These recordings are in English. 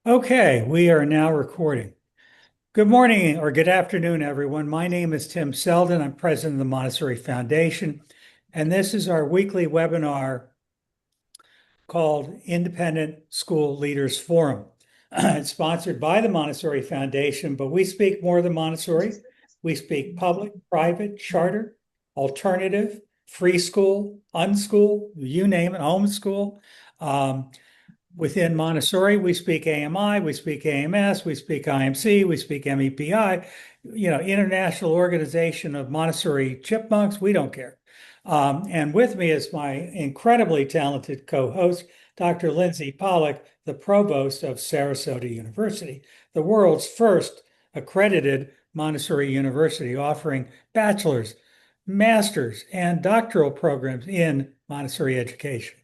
Okay, we are now recording. Good morning or good afternoon, everyone. My name is Tim Selden. I'm president of the Montessori Foundation, and this is our weekly webinar called Independent School Leaders Forum. It's sponsored by the Montessori Foundation, but we speak more than Montessori. We speak public, private, charter, alternative, free school, unschool, you name it, homeschool. Um, Within Montessori, we speak AMI, we speak AMS, we speak IMC, we speak MEPI, International Organization of Montessori Chipmunks, we don't care. And with me is my incredibly talented co-host, Dr. Lindsay Pollock, the provost of Sarasota University, the world's first accredited Montessori university offering bachelor's, master's, and doctoral programs in Montessori education.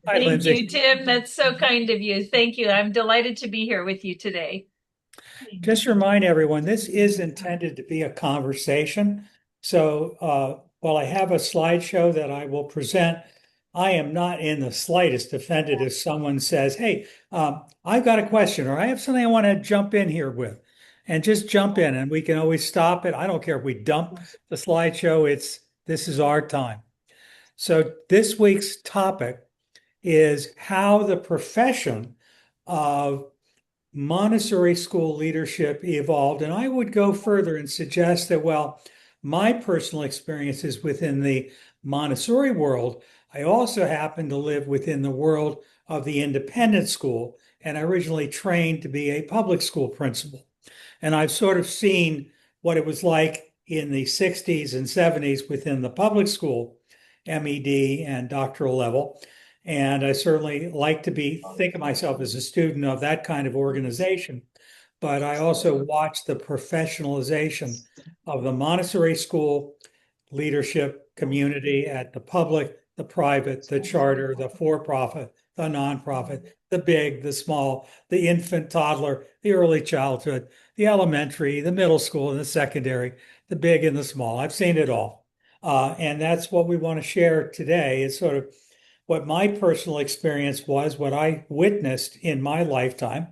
Hi, Thank Lindsay. you, Tim. That's so kind of you. Thank you. I'm delighted to be here with you today. Just remind everyone, this is intended to be a conversation. So while I have a slideshow that I will present, I am not in the slightest offended if someone says, hey, I've got a question or I have something I want to jump in here with. And just jump in and we can always stop it. I don't care if we dump the slideshow, this is our time. So this week's topic is how the profession of Montessori school leadership evolved. And I would go further and suggest that, well, my personal experiences within the Montessori world, I also happen to live within the world of the independent school. And I originally trained to be a public school principal. And I've sort of seen what it was like in the 60s and 70s within the public school MED and doctoral level. And I certainly like to think of myself as a student of that kind of organization. But I also watch the professionalization of the Montessori school leadership community at the public, the private, the charter, the for-profit, the nonprofit, the big, the small, the infant, toddler, the early childhood, the elementary, the middle school, and the secondary, the big and the small. I've seen it all. And that's what we want to share today is sort of what my personal experience was, what I witnessed in my lifetime,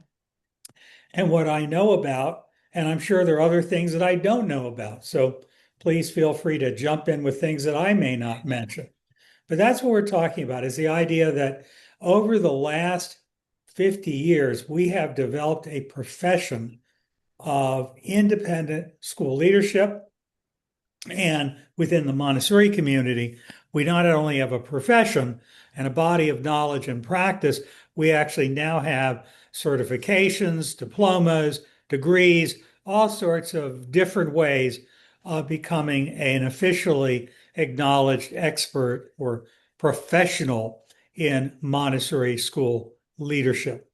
and what I know about. And I'm sure there are other things that I don't know about. So please feel free to jump in with things that I may not mention. But that's what we're talking about is the idea that over the last 50 years, we have developed a profession of independent school leadership. And within the Montessori community, we not only have a profession and a body of knowledge and practice, we actually now have certifications, diplomas, degrees, all sorts of different ways of becoming an officially acknowledged expert or professional in Montessori school leadership.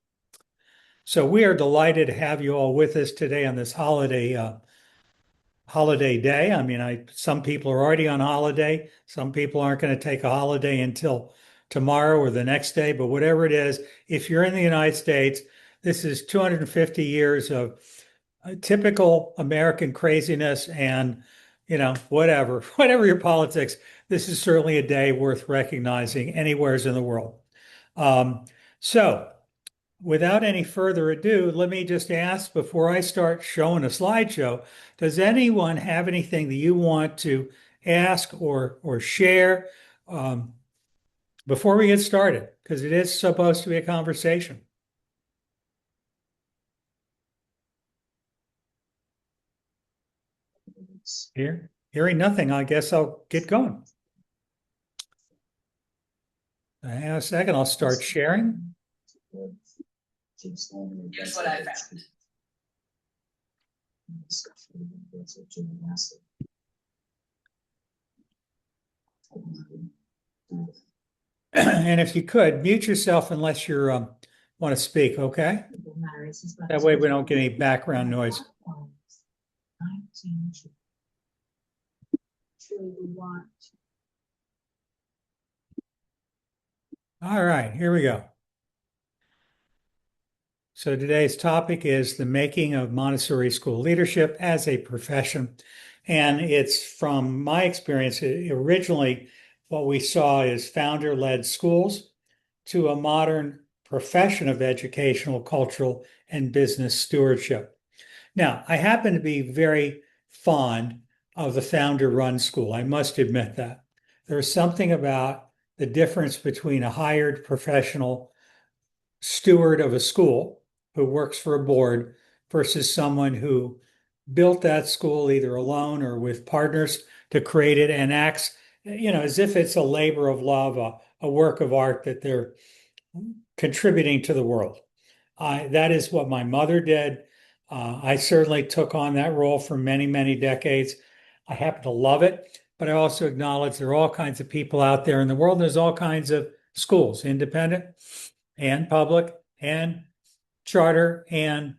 So we are delighted to have you all with us today on this holiday day. I mean, some people are already on holiday. Some people aren't going to take a holiday until tomorrow or the next day, but whatever it is, if you're in the United States, this is 250 years of typical American craziness and, whatever your politics, this is certainly a day worth recognizing anywheres in the world. Um, so without any further ado, let me just ask before I start showing a slideshow, does anyone have anything that you want to ask or share before we get started? Because it is supposed to be a conversation. Hearing nothing, I guess I'll get going. Hang on a second, I'll start sharing. Here's what I found. And if you could, mute yourself unless you want to speak, okay? That way we don't get any background noise. All right, here we go. So today's topic is the making of Montessori school leadership as a profession. And it's from my experience, originally what we saw is founder-led schools to a modern profession of educational, cultural, and business stewardship. Now, I happen to be very fond of the founder-run school. I must admit that. There's something about the difference between a hired professional steward of a school who works for a board versus someone who built that school either alone or with partners to create it and acts, as if it's a labor of love, a work of art that they're contributing to the world. That is what my mother did. I certainly took on that role for many, many decades. I happen to love it, but I also acknowledge there are all kinds of people out there in the world. There's all kinds of schools, independent and public and charter and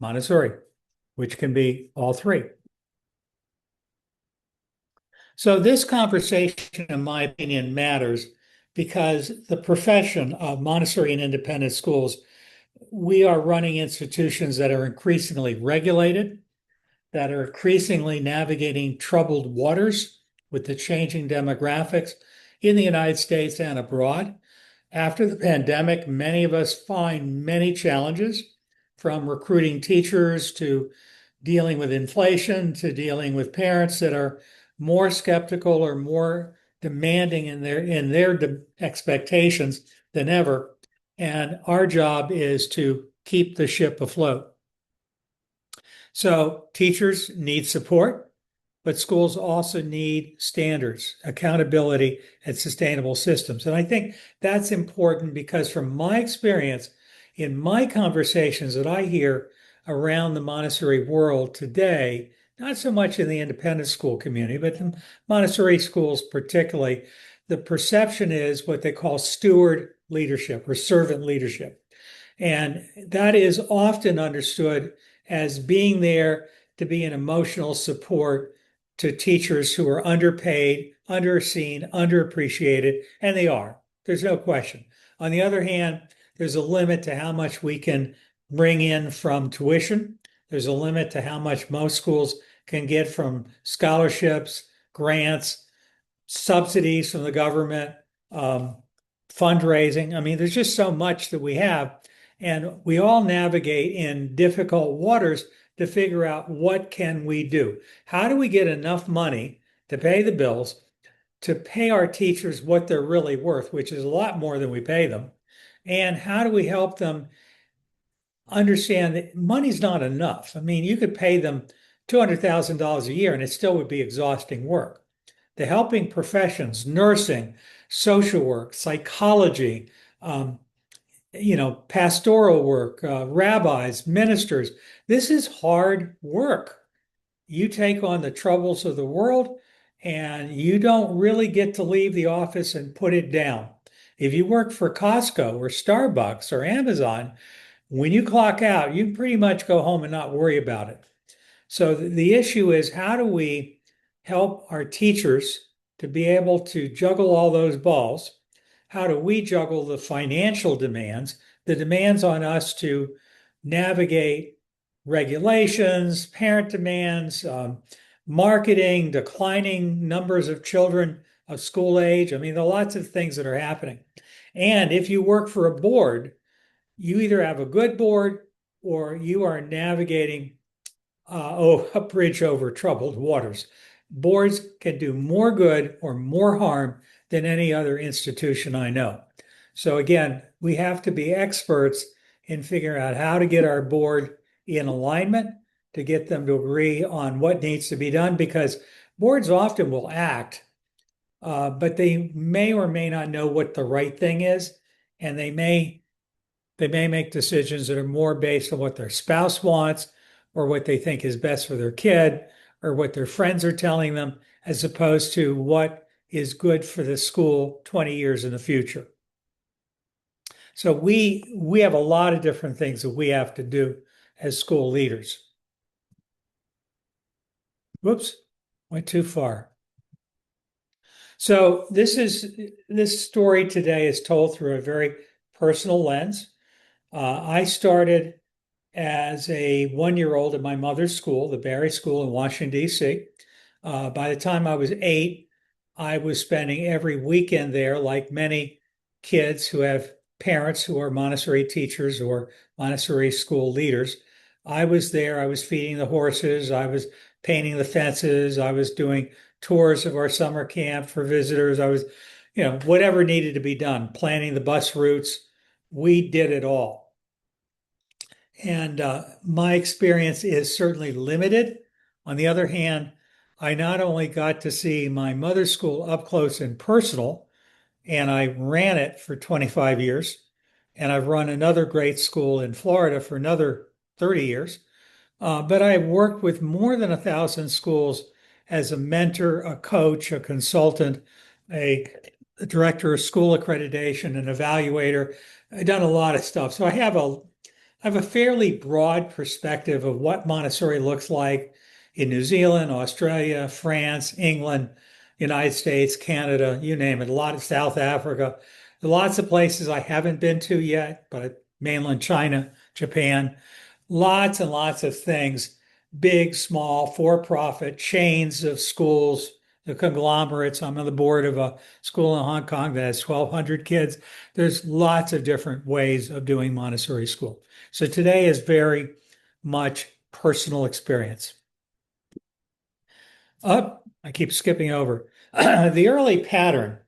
Montessori, which can be all three. So this conversation, in my opinion, matters because the profession of Montessori and independent schools, we are running institutions that are increasingly regulated, that are increasingly navigating troubled waters with the changing demographics in the United States and abroad. After the pandemic, many of us find many challenges, from recruiting teachers to dealing with inflation to dealing with parents that are more skeptical or more demanding in their expectations than ever. And our job is to keep the ship afloat. So teachers need support, but schools also need standards, accountability, and sustainable systems. And I think that's important because from my experience, in my conversations that I hear around the Montessori world today, not so much in the independent school community, but the Montessori schools particularly, the perception is what they call steward leadership or servant leadership. And that is often understood as being there to be an emotional support to teachers who are underpaid, underseen, underappreciated, and they are. There's no question. On the other hand, there's a limit to how much we can bring in from tuition. There's a limit to how much most schools can get from scholarships, grants, subsidies from the government, fundraising. I mean, there's just so much that we have. And we all navigate in difficult waters to figure out what can we do. How do we get enough money to pay the bills, to pay our teachers what they're really worth, which is a lot more than we pay them? And how do we help them understand that money's not enough? I mean, you could pay them $200,000 a year and it still would be exhausting work. The helping professions, nursing, social work, psychology, pastoral work, rabbis, ministers. This is hard work. You take on the troubles of the world and you don't really get to leave the office and put it down. If you work for Costco or Starbucks or Amazon, when you clock out, you pretty much go home and not worry about it. So the issue is, how do we help our teachers to be able to juggle all those balls? How do we juggle the financial demands, the demands on us to navigate regulations, parent demands, marketing, declining numbers of children of school age? I mean, there are lots of things that are happening. And if you work for a board, you either have a good board or you are navigating a bridge over troubled waters. Boards can do more good or more harm than any other institution I know. So again, we have to be experts in figuring out how to get our board in alignment, to get them to agree on what needs to be done, because boards often will act, but they may or may not know what the right thing is, and they may make decisions that are more based on what their spouse wants or what they think is best for their kid or what their friends are telling them, as opposed to what is good for the school 20 years in the future. So we have a lot of different things that we have to do as school leaders. Whoops, went too far. So this story today is told through a very personal lens. I started as a 1-year-old at my mother's school, the Barry School in Washington, D.C. By the time I was 8, I was spending every weekend there, like many kids who have parents who are Montessori teachers or Montessori school leaders. I was there. I was feeding the horses. I was painting the fences. I was doing tours of our summer camp for visitors. I was, whatever needed to be done, planning the bus routes. We did it all. And my experience is certainly limited. On the other hand, I not only got to see my mother's school up close and personal, and I ran it for 25 years, and I've run another great school in Florida for another 30 years. But I worked with more than 1,000 schools as a mentor, a coach, a consultant, a director of school accreditation, an evaluator. I've done a lot of stuff. So I have a fairly broad perspective of what Montessori looks like in New Zealand, Australia, France, England, United States, Canada, you name it, a lot of South Africa. Lots of places I haven't been to yet, but mainland China, Japan, lots and lots of things, big, small, for-profit chains of schools, the conglomerates. I'm on the board of a school in Hong Kong that has 1,200 kids. There's lots of different ways of doing Montessori school. So today is very much personal experience. I keep skipping over. The early pattern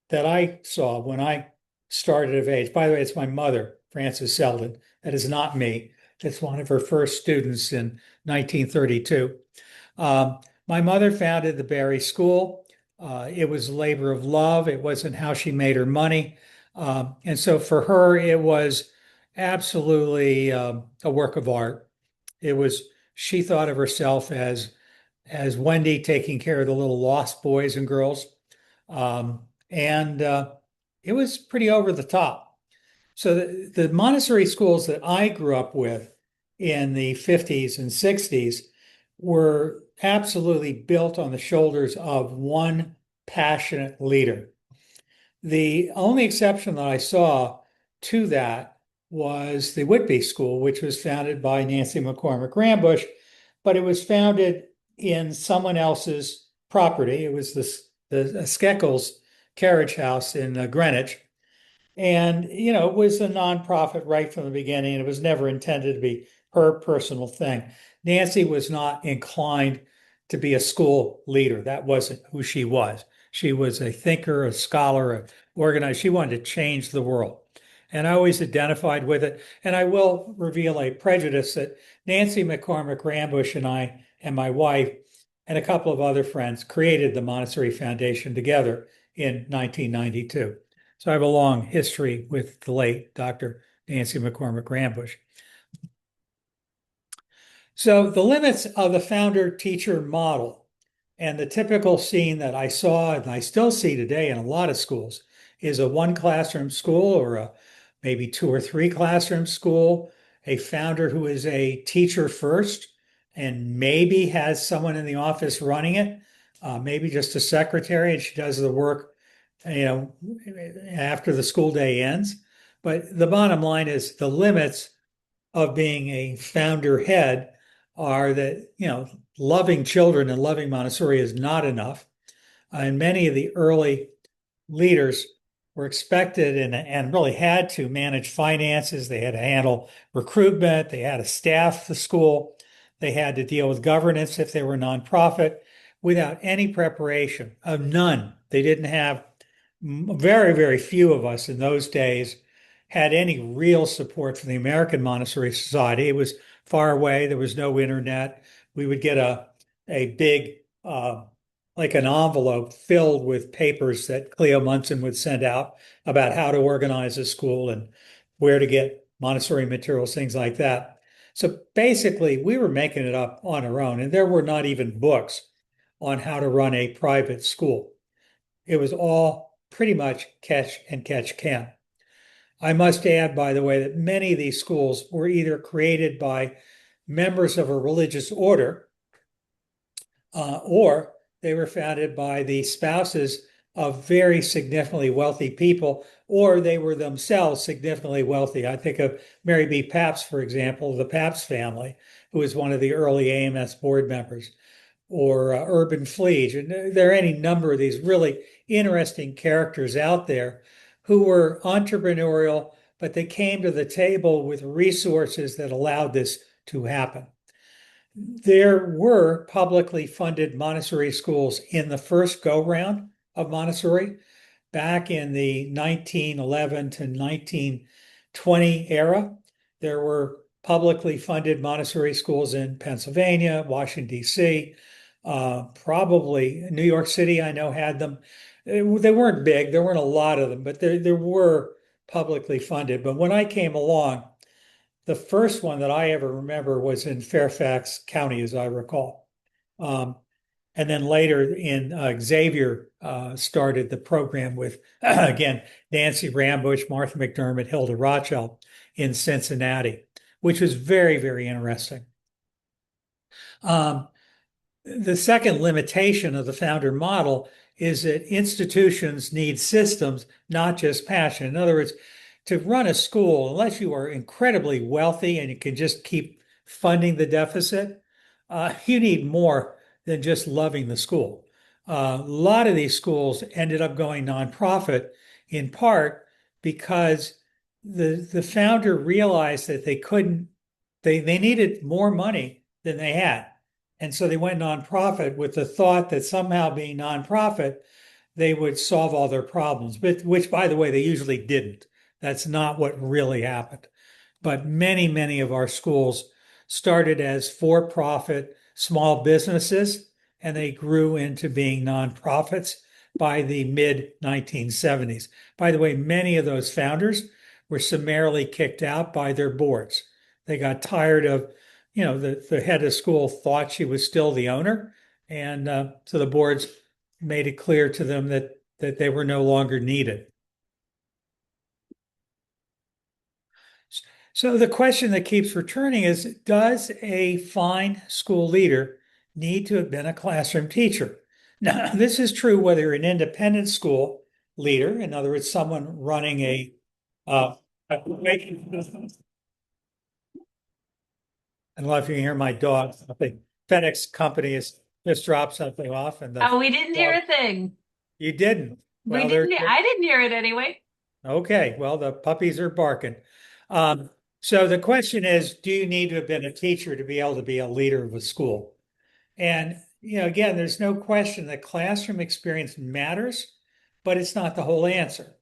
that I saw when I started of age, by the way, it's my mother, Frances Selden. That is not me. That's one of her first students in 1932. My mother founded the Barry School. It was a labor of love. It wasn't how she made her money. And so for her, it was absolutely a work of art. It was, she thought of herself as Wendy taking care of the little lost boys and girls. And it was pretty over the top. So the Montessori schools that I grew up with in the 50s and 60s were absolutely built on the shoulders of one passionate leader. The only exception that I saw to that was the Whitby School, which was founded by Nancy McCormick Rambush, but it was founded in someone else's property. It was the Skeckles carriage house in Greenwich. And, it was a nonprofit right from the beginning. It was never intended to be her personal thing. Nancy was not inclined to be a school leader. That wasn't who she was. She was a thinker, a scholar, an organizer. She wanted to change the world. And I always identified with it. And I will reveal a prejudice that Nancy McCormick Rambush and I and my wife and a couple of other friends created the Montessori Foundation together in 1992. So I have a long history with the late Dr. Nancy McCormick Rambush. So the limits of the founder-teacher model and the typical scene that I saw and I still see today in a lot of schools is a one classroom school or a maybe 2 or 3 classroom school, a founder who is a teacher first and maybe has someone in the office running it, maybe just a secretary, and she does the work, after the school day ends. But the bottom line is the limits of being a founder head are that, loving children and loving Montessori is not enough. And many of the early leaders were expected and really had to manage finances. They had to handle recruitment. They had to staff the school. They had to deal with governance if they were nonprofit without any preparation of none. They didn't have, very, very few of us in those days had any real support from the American Montessori Society. It was far away. There was no internet. We would get a big, like an envelope filled with papers that Cleo Munson would send out about how to organize a school and where to get Montessori materials, things like that. So basically, we were making it up on our own, and there were not even books on how to run a private school. It was all pretty much catch and catch can. I must add, by the way, that many of these schools were either created by members of a religious order or they were founded by the spouses of very significantly wealthy people, or they were themselves significantly wealthy. I think of Mary B. Pabst, for example, the Pabst family, who was one of the early AMS board members, or Urban Fleege. And there are any number of these really interesting characters out there who were entrepreneurial, but they came to the table with resources that allowed this to happen. There were publicly funded Montessori schools in the first go round of Montessori back in the 1911 to 1920 era. There were publicly funded Montessori schools in Pennsylvania, Washington, D.C., probably New York City, I know had them. They weren't big, there weren't a lot of them, but there were publicly funded. But when I came along, the first one that I ever remember was in Fairfax County, as I recall. Um, and then later in Xavier started the program with, again, Nancy Rambush, Martha McDermott, Hilda Rothschild in Cincinnati, which was very, very interesting. Um, the second limitation of the founder model is that institutions need systems, not just passion. In other words, to run a school, unless you are incredibly wealthy and you can just keep funding the deficit, you need more than just loving the school. A lot of these schools ended up going nonprofit in part because the founder realized that they needed more money than they had. And so they went nonprofit with the thought that somehow being nonprofit, they would solve all their problems, but which, by the way, they usually didn't. That's not what really happened. But many, many of our schools started as for-profit small businesses, and they grew into being nonprofits by the mid 1970s. By the way, many of those founders were summarily kicked out by their boards. They got tired of, the head of school thought she was still the owner. And so the boards made it clear to them that they were no longer needed. So the question that keeps returning is, does a fine school leader need to have been a classroom teacher? Now, this is true whether you're an independent school leader, in other words, someone running uh, I don't know if you can hear my dog. The FedEx company has just dropped something off, and the Oh, we didn't hear dog, a thing. you didn't. We Well, didn't. I didn't hear it anyway. okay. Well, the puppies are barking. Um, so the question is, do you need to have been a teacher to be able to be a leader of a school? And, again, there's no question that classroom experience matters, but it's not the whole answer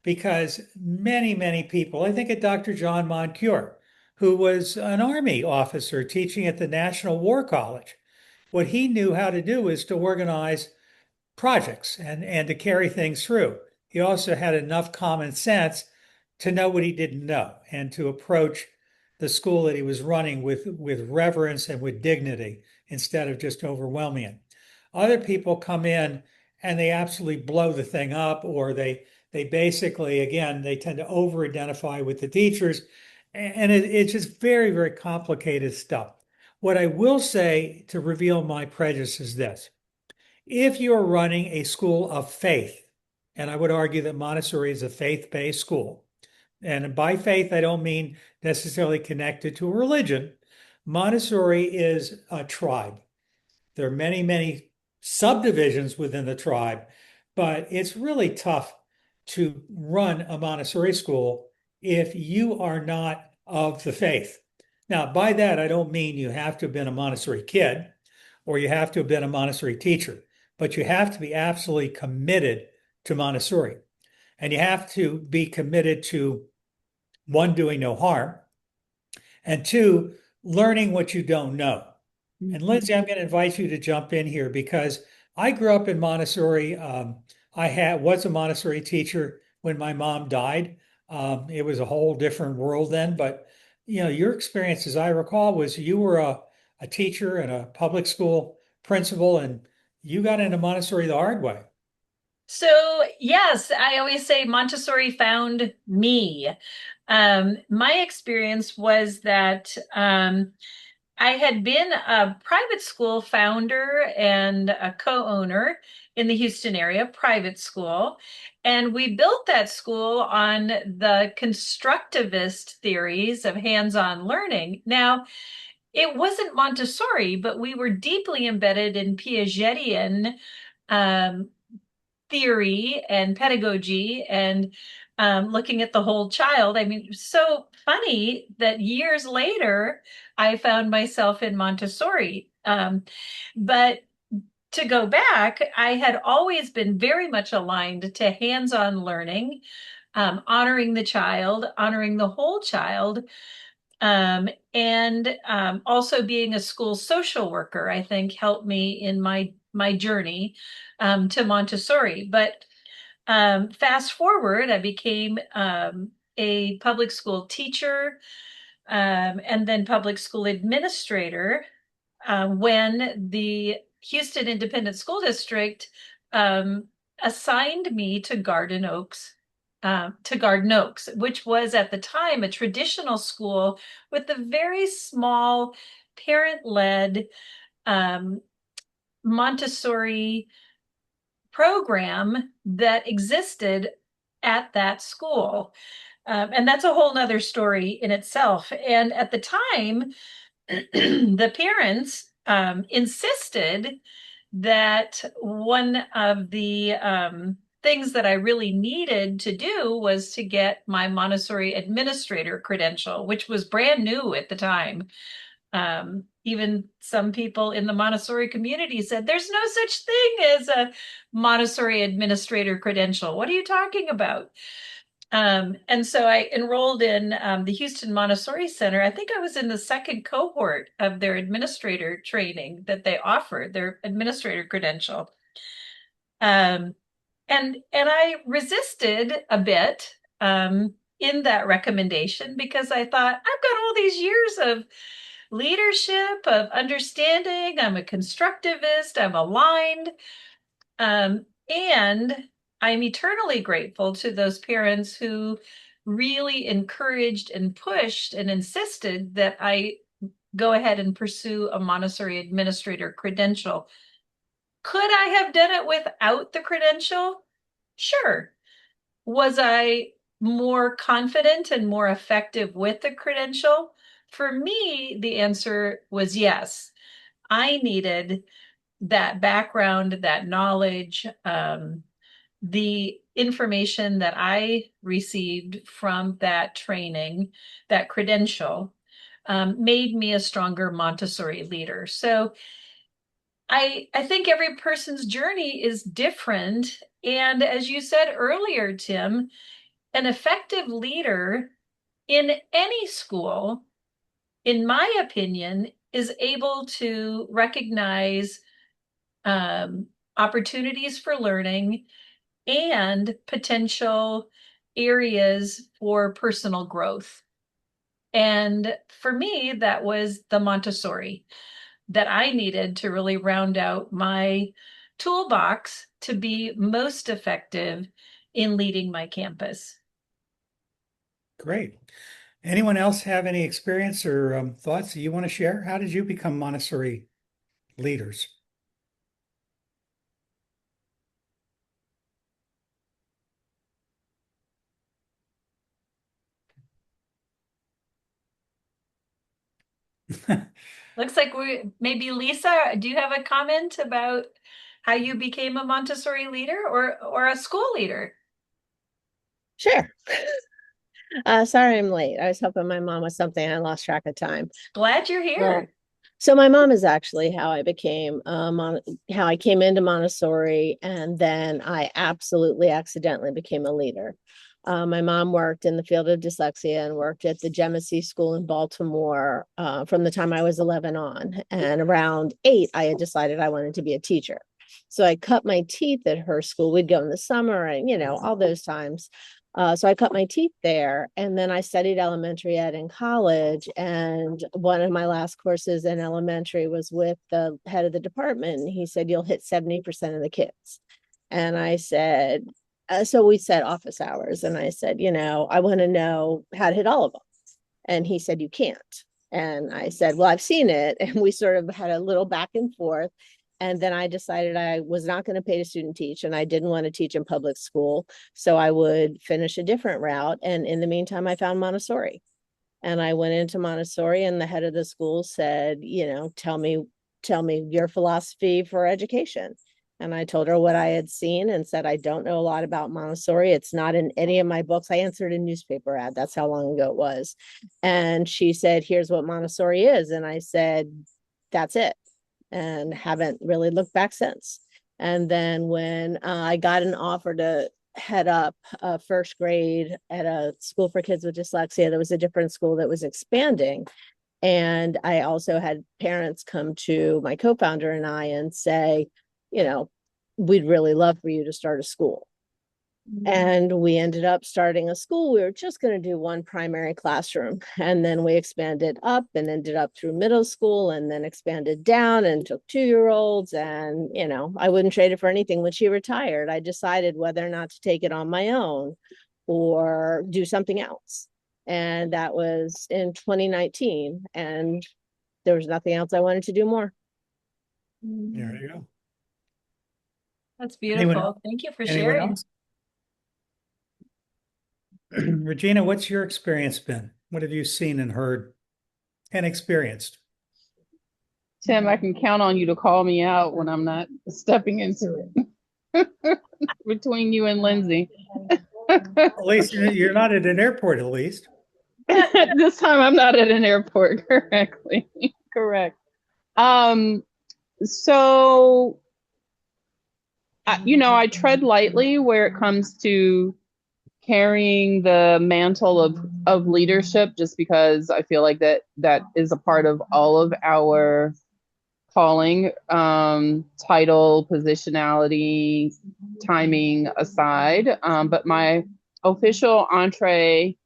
because many, many people, I think of Dr. John Moncure, who was an Army officer teaching at the National War College. What he knew how to do is to organize projects and to carry things through. He also had enough common sense to know what he didn't know and to approach the school that he was running with reverence and with dignity instead of just overwhelming it. Other people come in and they absolutely blow the thing up, or they basically, again, they tend to over identify with the teachers. And it's just very, very complicated stuff. What I will say to reveal my prejudice is this: if you're running a school of faith, and I would argue that Montessori is a faith-based school, and by faith, I don't mean necessarily connected to a religion. Montessori is a tribe. There are many, many subdivisions within the tribe, but it's really tough to run a Montessori school if you are not of the faith. Now, by that, I don't mean you have to have been a Montessori kid or you have to have been a Montessori teacher, but you have to be absolutely committed to Montessori. And you have to be committed to, one, doing no harm, and two, learning what you don't know. And Lindsay, I'm going to invite you to jump in here because I grew up in Montessori. I was a Montessori teacher when my mom died. It was a whole different world then, but your experience, as I recall, was you were a teacher and a public school principal, and you got into Montessori the hard way. So, yes, I always say Montessori found me. My experience was that I had been a private school founder and a co-owner in the Houston area, private school. And we built that school on the constructivist theories of hands-on learning. Now, it wasn't Montessori, but we were deeply embedded in Piagetian um, theory and pedagogy and looking at the whole child. I mean, so funny that years later, I found myself in Montessori. But to go back, I had always been very much aligned to hands-on learning, honoring the child, honoring the whole child, and also being a school social worker, I think helped me in my journey to Montessori. But fast forward, I became a public school teacher and then public school administrator when the Houston Independent School District um, assigned me to Garden Oaks, which was at the time a traditional school with a very small parent-led um, Montessori program that existed at that school. And that's a whole nother story in itself. And at the time, the parents insisted that one of the things that I really needed to do was to get my Montessori administrator credential, which was brand new at the time. Even some people in the Montessori community said, there's no such thing as a Montessori administrator credential. What are you talking about? And so I enrolled in the Houston Montessori Center. I think I was in the second cohort of their administrator training that they offered, their administrator credential. Um, and I resisted a bit in that recommendation because I thought, I've got all these years of leadership, of understanding. I'm a constructivist, I'm aligned. And I'm eternally grateful to those parents who really encouraged and pushed and insisted that I go ahead and pursue a Montessori administrator credential. Could I have done it without the credential? Sure. Was I more confident and more effective with the credential? For me, the answer was yes. I needed that background, that knowledge, the information that I received from that training, that credential, made me a stronger Montessori leader. So I think every person's journey is different. And as you said earlier, Tim, an effective leader in any school, in my opinion, is able to recognize opportunities for learning and potential areas for personal growth. And for me, that was the Montessori that I needed to really round out my toolbox to be most effective in leading my campus. Great. Anyone else have any experience or thoughts that you want to share? How did you become Montessori leaders? Looks like maybe Lisa, do you have a comment about how you became a Montessori leader or a school leader? Sure. Sorry I'm late. I was helping my mom with something. I lost track of time. Glad you're here. So my mom is actually how I became how I came into Montessori, and then I absolutely accidentally became a leader. My mom worked in the field of dyslexia and worked at the Genesee School in Baltimore from the time I was 11 on. And around 8, I had decided I wanted to be a teacher. So I cut my teeth at her school. We'd go in the summer and, all those times. So I cut my teeth there, and then I studied elementary ed in college. And one of my last courses in elementary was with the head of the department. He said, "You'll hit 70% of the kids." And I said, so we set office hours. And I said, I want to know how to hit all of them. And he said, "You can't." And I said, "Well, I've seen it." And we sort of had a little back and forth. And then I decided I was not going to pay to student teach, and I didn't want to teach in public school. So I would finish a different route. And in the meantime, I found Montessori. And I went into Montessori, and the head of the school said, tell me your philosophy for education. And I told her what I had seen and said, I don't know a lot about Montessori. It's not in any of my books. I answered a newspaper ad. That's how long ago it was. And she said, here's what Montessori is. And I said, that's it. And haven't really looked back since. And then when I got an offer to head up first grade at a school for kids with dyslexia, there was a different school that was expanding. And I also had parents come to my co-founder and I and say, you know, we'd really love for you to start a school. And we ended up starting a school. We were just going to do one primary classroom. And then we expanded up and ended up through middle school and then expanded down and took 2-year-olds. And, you know, I wouldn't trade it for anything. When she retired, I decided whether or not to take it on my own or do something else. And that was in 2019. And there was nothing else I wanted to do more. There you go. That's Anyone beautiful. else? Thank you for Anyone sharing. else? Regina, what's your experience been? What have you seen and heard and experienced? Tim, I can count on you to call me out when I'm not stepping into it. Between you and Lindsay. At least you're not at an airport, at least. This time I'm not at an airport, correctly. Correct. So, I tread lightly where it comes to carrying the mantle of leadership, just because I feel like that is a part of all of our calling, title, positionality, timing aside. But my official entree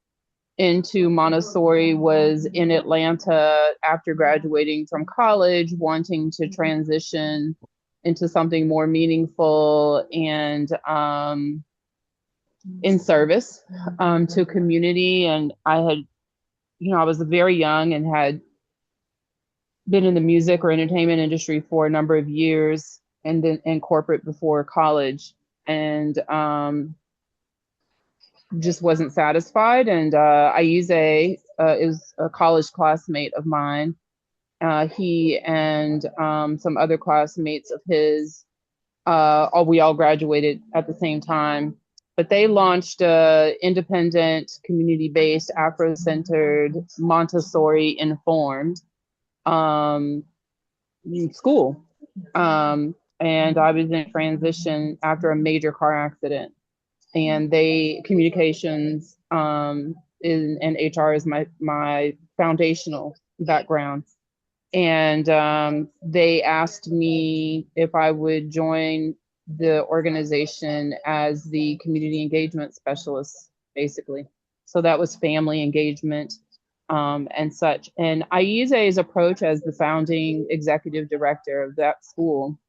into Montessori was in Atlanta after graduating from college, wanting to transition into something more meaningful and in service to community. And I had, I was very young and had been in the music or entertainment industry for a number of years and then in corporate before college, and just wasn't satisfied. And Ayuze is a college classmate of mine. He and some other classmates of his, we all graduated at the same time, but they launched a independent, community-based, Afro-centered, Montessori-informed school. And I was in transition after a major car accident, and communications and HR is my foundational background. And they asked me if I would join the organization as the community engagement specialist, basically. So that was family engagement and such. And Aize's approach as the founding executive director of that school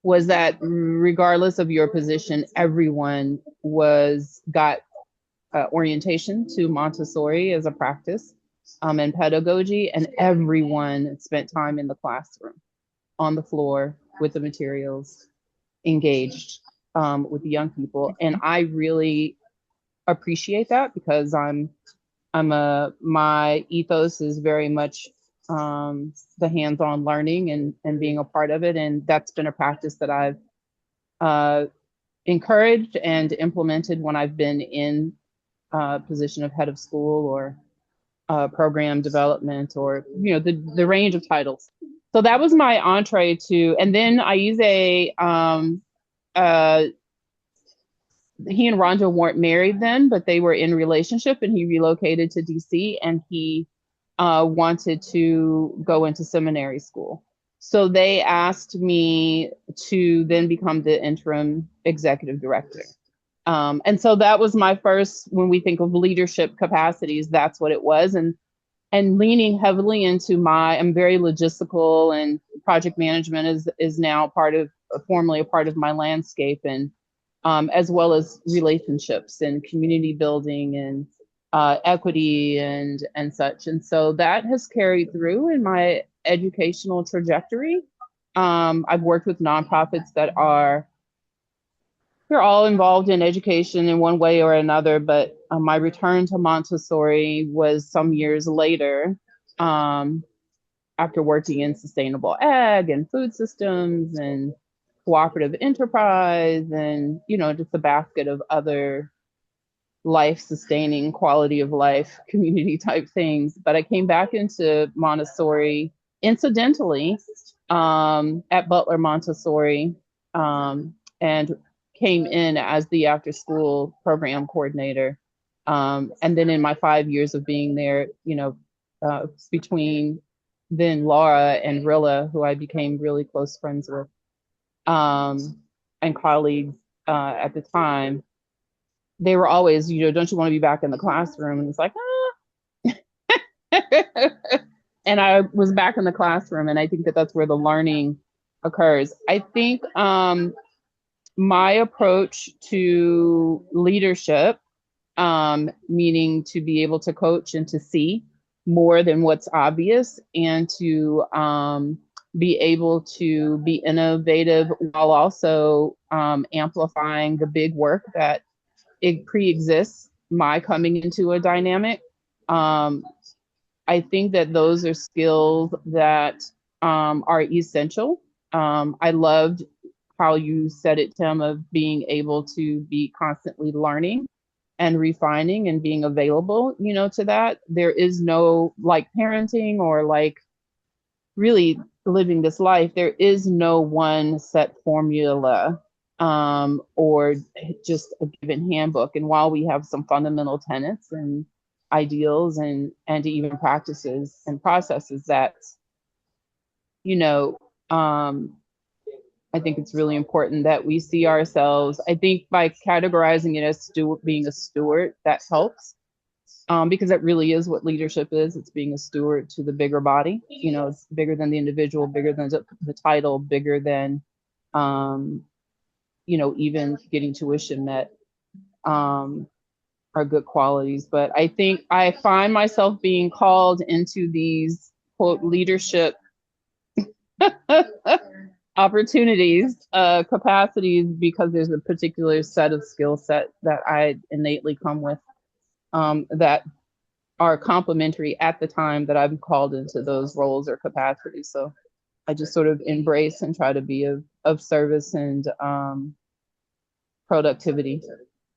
was that regardless of your position, everyone got orientation to Montessori as a practice and pedagogy, and everyone spent time in the classroom, on the floor, with the materials, engaged with the young people. And I really appreciate that, because my ethos is very much the hands-on learning and being a part of it. And that's been a practice that I've encouraged and implemented when I've been in a position of head of school or program development, or the range of titles. So that was my entree to, and then Aize, he and Rhonda weren't married then, but they were in relationship, and he relocated to DC, and he wanted to go into seminary school. So they asked me to then become the interim executive director. And so that was my first, when we think of leadership capacities, that's what it was. And leaning heavily into I'm very logistical, and project management is now formally a part of my landscape, and as well as relationships and community building and equity and such. And so that has carried through in my educational trajectory. I've worked with nonprofits they're all involved in education in one way or another, but my return to Montessori was some years later, after working in sustainable ag and food systems and cooperative enterprise and, just a basket of other life sustaining quality of life community type things. But I came back into Montessori incidentally at Butler Montessori, and came in as the after school program coordinator. And then in my 5 years of being there, between then Laura and Rilla, who I became really close friends with, and colleagues at the time, they were always, don't you want to be back in the classroom? And it's like, and I was back in the classroom, and I think that that's where the learning occurs. I think my approach to leadership, meaning to be able to coach and to see more than what's obvious, and to be able to be innovative while also amplifying the big work that it pre-exists my coming into a dynamic. I think that those are skills that are essential. I loved how you said it, Tim, of being able to be constantly learning and refining and being available, to that. There is no, like parenting or like really living this life, there is no one set formula or just a given handbook. And while we have some fundamental tenets and ideals and even practices and processes that, I think it's really important that we see ourselves, I think by categorizing it as being a steward, that helps. Because that really is what leadership is. It's being a steward to the bigger body. It's bigger than the individual, bigger than the title, bigger than, even getting tuition met, are good qualities. But I think I find myself being called into these, quote, leadership opportunities, capacities, because there's a particular set of skill set that I innately come with, that are complementary at the time that I'm called into those roles or capacities. So I just sort of embrace and try to be of service and productivity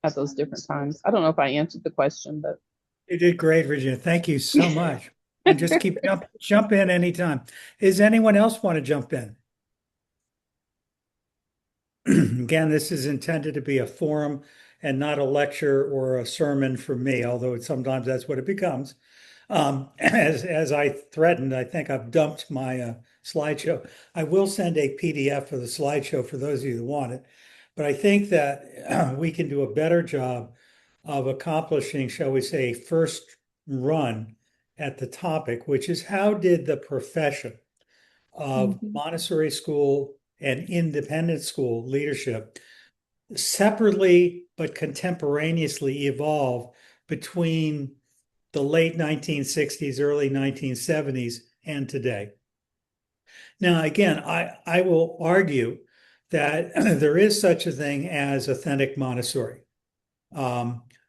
at those different times. I don't know if I answered the question, but You did great, Virginia. Thank you so much. And just keep jump in anytime. Does anyone else want to jump in? Again, this is intended to be a forum and not a lecture or a sermon from me, although sometimes that's what it becomes. As I threatened, I think I've dumped my slideshow. I will send a PDF of the slideshow for those of you that want it. But I think that we can do a better job of accomplishing, shall we say, first run at the topic, which is how did the profession of Montessori school and independent school leadership separately but contemporaneously evolve between the late 1960s, early 1970s, and today. Now, again, I will argue that there is such a thing as authentic Montessori.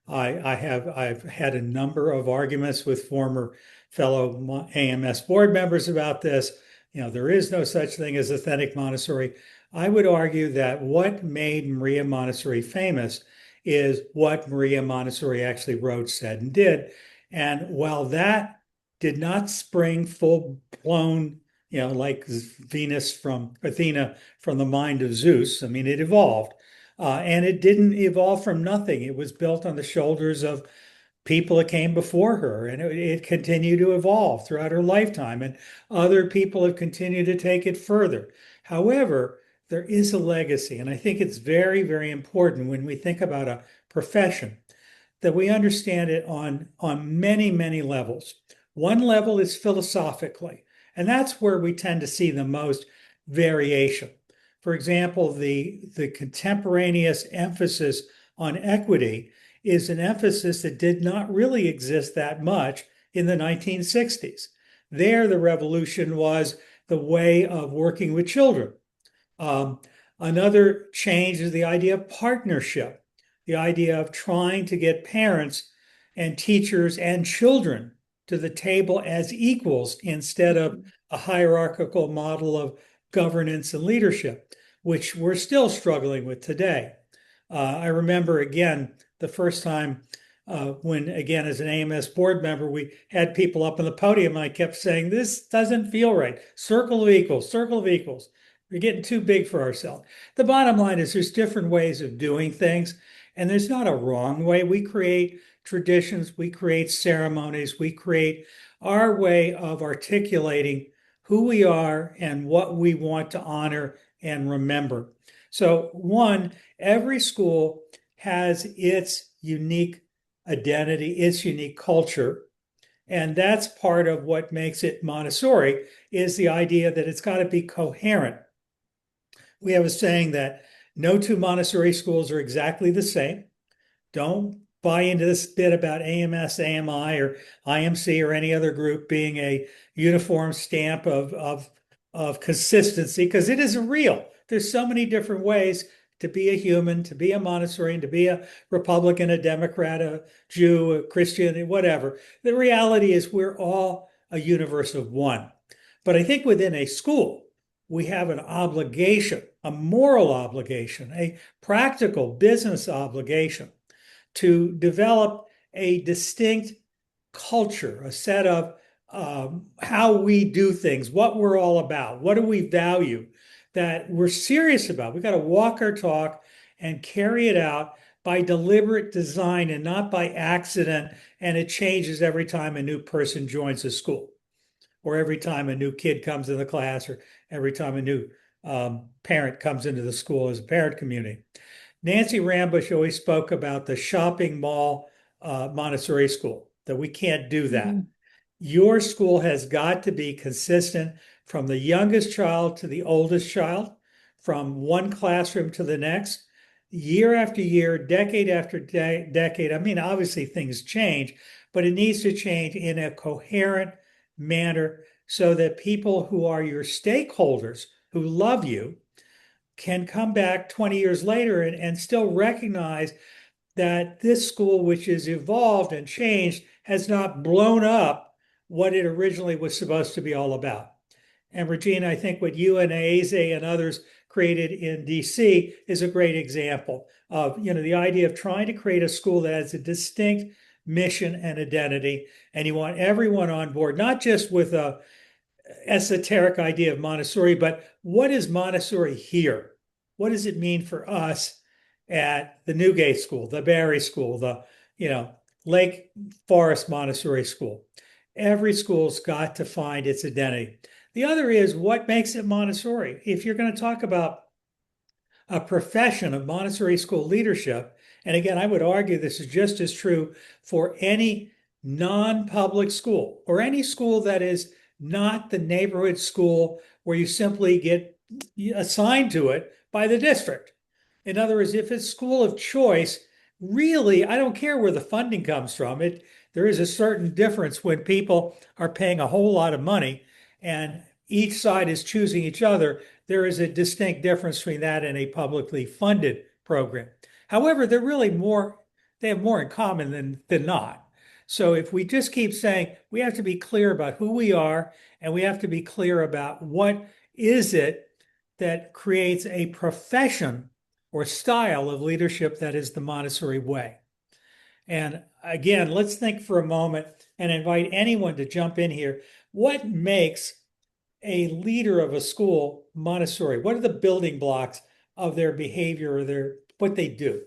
I've had a number of arguments with former fellow AMS board members about this. There is no such thing as authentic Montessori. I would argue that what made Maria Montessori famous is what Maria Montessori actually wrote, said, and did. And while that did not spring full-blown, like Athena from the mind of Zeus, I mean, it evolved. And it didn't evolve from nothing. It was built on the shoulders of people that came before her, and it continued to evolve throughout her lifetime. And other people have continued to take it further. However, there is a legacy, and I think it's very, very important when we think about a profession that we understand it on many, many levels. One level is philosophically, and that's where we tend to see the most variation. For example, the contemporaneous emphasis on equity is an emphasis that did not really exist that much in the 1960s. There, the revolution was the way of working with children. Another change is the idea of partnership, the idea of trying to get parents and teachers and children to the table as equals instead of a hierarchical model of governance and leadership. which we're still struggling with today. I remember, again, the first time when, again, as an AMS board member, we had people up on the podium, and I kept saying, this doesn't feel right. Circle of equals, circle of equals. We're getting too big for ourselves. The bottom line is there's different ways of doing things, and there's not a wrong way. We create traditions, we create ceremonies, we create our way of articulating who we are and what we want to honor and remember. So, one, every school has its unique identity, its unique culture. And that's part of what makes it Montessori, is the idea that it's got to be coherent. We have a saying that no two Montessori schools are exactly the same. Don't buy into this bit about AMS, AMI, or IMC, or any other group being a uniform stamp of consistency, because it isn't real. There's so many different ways to be a human, to be a Montessorian, to be a Republican, a Democrat, a Jew, a Christian, whatever. The reality is we're all a universe of one. But I think within a school, we have an obligation, a moral obligation, a practical business obligation to develop a distinct culture, a set of how we do things, what we're all about, what do we value, that we're serious about. We've got to walk our talk and carry it out by deliberate design and not by accident, and it changes every time a new person joins the school, or every time a new kid comes in the class, or every time a new parent comes into the school as a parent community. Nancy Rambush always spoke about the shopping mall Montessori school, that we can't do that. Mm-hmm. Your school has got to be consistent from the youngest child to the oldest child, from one classroom to the next, year after year, decade after decade. I mean, obviously things change, but it needs to change in a coherent manner so that people who are your stakeholders, who love you, can come back 20 years later and still recognize that this school, which has evolved and changed, has not blown up what it originally was supposed to be all about. And Regina, I think what you and Aze and others created in DC is a great example of, the idea of trying to create a school that has a distinct mission and identity, and you want everyone on board, not just with a esoteric idea of Montessori, but what is Montessori here? What does it mean for us at the Newgate School, the Barry School, the Lake Forest Montessori School? Every school's got to find its identity. The other is what makes it Montessori. If you're going to talk about a profession of Montessori school leadership, and again, I would argue this is just as true for any non-public school, or any school that is not the neighborhood school where you simply get assigned to it by the district. In other words, if it's school of choice, really, I don't care where the funding comes from. There is a certain difference when people are paying a whole lot of money and each side is choosing each other. There is a distinct difference between that and a publicly funded program. However, they have more in common than not. So if we just keep saying we have to be clear about who we are, and we have to be clear about what is it that creates a profession or style of leadership that is the Montessori way. And again, let's think for a moment and invite anyone to jump in here. What makes a leader of a school Montessori? What are the building blocks of their behavior or what they do?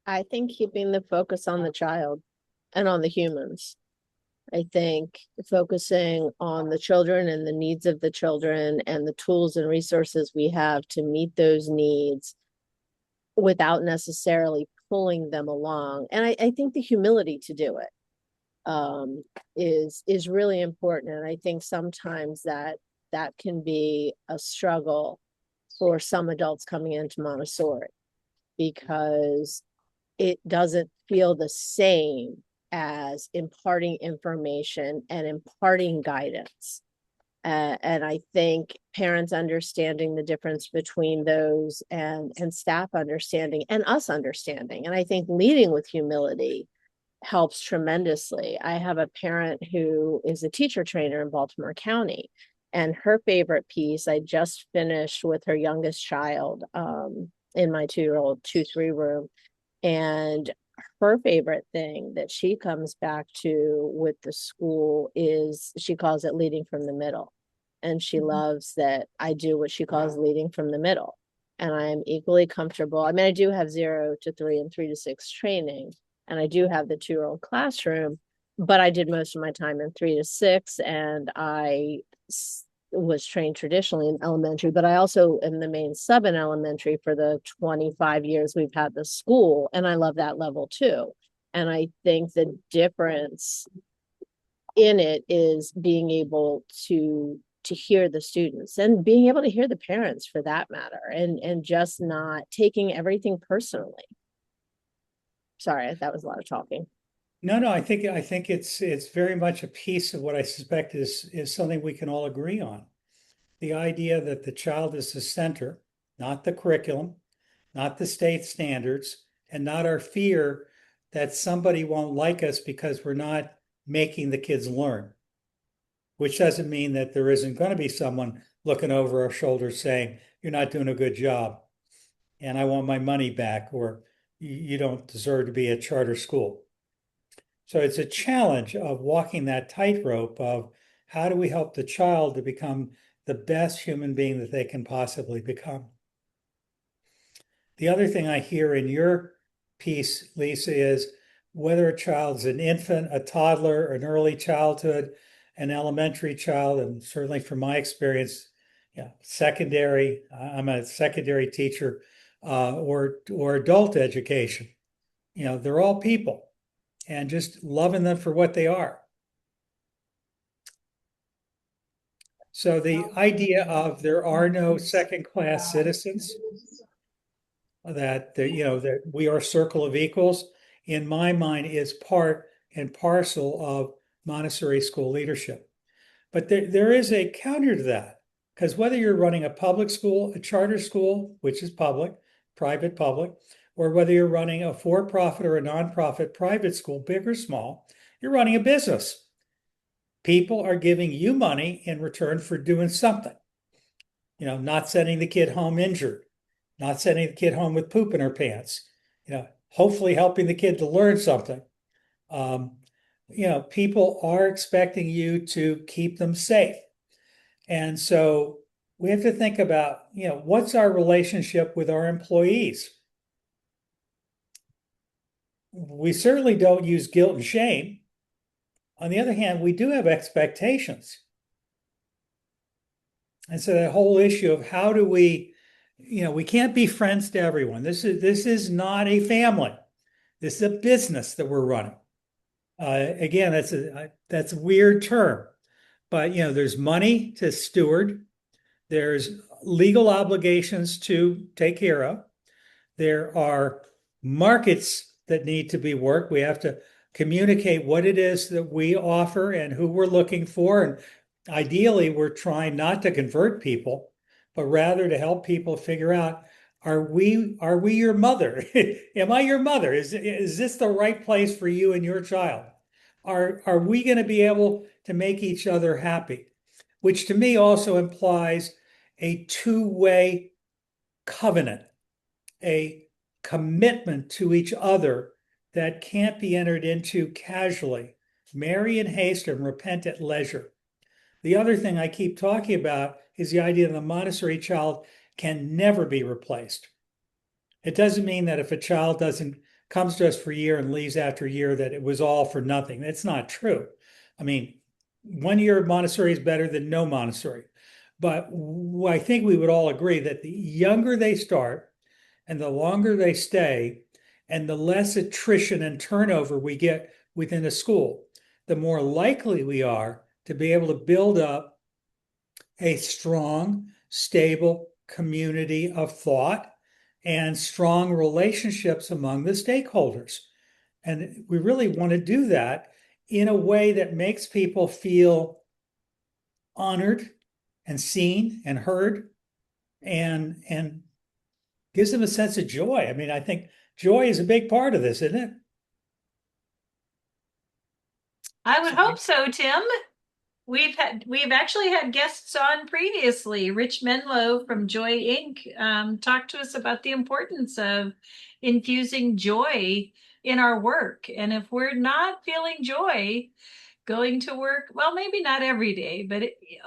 I think keeping the focus on the child and on the humans. I think focusing on the children and the needs of the children and the tools and resources we have to meet those needs without necessarily pulling them along. And I think the humility to do it is really important. And I think sometimes that can be a struggle for some adults coming into Montessori, because it doesn't feel the same as imparting information and imparting guidance. And I think parents understanding the difference between those and staff understanding and us understanding. And I think leading with humility helps tremendously. I have a parent who is a teacher trainer in Baltimore County, And her favorite piece, I just finished with her youngest child in my 2-year-old 2-3 room. And her favorite thing that she comes back to with the school is, she calls it leading from the middle. And she loves that I do what she calls leading from the middle. And I'm equally comfortable. I mean, I do have 0 to 3 and 3 to 6 training, and I do have the 2-year-old classroom, but I did most of my time in 3 to 6, and was trained traditionally in elementary, but I also am the main sub in elementary for the 25 years we've had the school, and I love that level too. And I think the difference in it is being able to hear the students and being able to hear the parents for that matter, and just not taking everything personally. Sorry, that was a lot of talking. No, I think it's very much a piece of what I suspect is something we can all agree on. The idea that the child is the center, not the curriculum, not the state standards, and not our fear that somebody won't like us because we're not making the kids learn. Which doesn't mean that there isn't going to be someone looking over our shoulders saying, you're not doing a good job, and I want my money back, or you don't deserve to be at charter school. So it's a challenge of walking that tightrope of how do we help the child to become the best human being that they can possibly become. The other thing I hear in your piece, Lisa, is whether a child is an infant, a toddler, an early childhood, an elementary child, and certainly from my experience, secondary, I'm a secondary teacher, or adult education. They're all people, and just loving them for what they are. So the idea of there are no second-class citizens, that that we are a circle of equals, in my mind, is part and parcel of Montessori school leadership. But there is a counter to that, because whether you're running a public school, a charter school, which is public, private, public, or whether you're running a for-profit or a nonprofit private school, big or small, you're running a business. People are giving you money in return for doing something. Not sending the kid home injured, not sending the kid home with poop in her pants, hopefully helping the kid to learn something. People are expecting you to keep them safe. And so we have to think about, what's our relationship with our employees? We certainly don't use guilt and shame. On the other hand, we do have expectations. And so that whole issue of how do we can't be friends to everyone. This is not a family. This is a business that we're running. Again, that's a weird term, but there's money to steward. There's legal obligations to take care of. There are markets that need to be worked. We have to communicate what it is that we offer and who we're looking for. And ideally, we're trying not to convert people, but rather to help people figure out, are we your mother? Am I your mother? Is this the right place for you and your child? Are we going to be able to make each other happy? Which to me also implies a two-way covenant, a commitment to each other that can't be entered into casually. Marry in haste and repent at leisure. The other thing I keep talking about is the idea that the Montessori child can never be replaced. It doesn't mean that if a child comes to us for a year and leaves after a year, that it was all for nothing. That's not true. I mean, 1 year of Montessori is better than no Montessori. But I think we would all agree that the younger they start and the longer they stay, and the less attrition and turnover we get within a school, the more likely we are to be able to build up a strong, stable community of thought and strong relationships among the stakeholders. And we really want to do that in a way that makes people feel honored and seen and heard, and gives them a sense of joy. I mean, I think joy is a big part of this, isn't it? I would hope so, Tim. We've actually had guests on previously. Rich Menlo from Joy Inc. Talked to us about the importance of infusing joy in our work. And if we're not feeling joy going to work, well, maybe not every day, but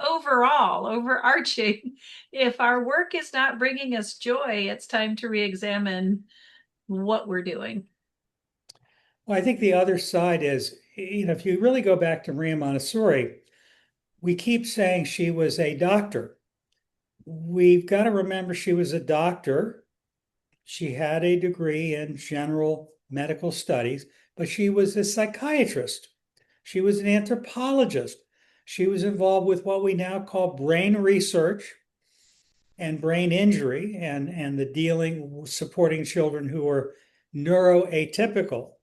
overall, overarching, if our work is not bringing us joy, it's time to re-examine what we're doing. Well, I think the other side is, if you really go back to Maria Montessori, we keep saying she was a doctor. We've got to remember she was a doctor. She had a degree in general medical studies, but she was a psychiatrist. She was an anthropologist. She was involved with what we now call brain research and brain injury and the dealing, supporting children who are neuroatypical.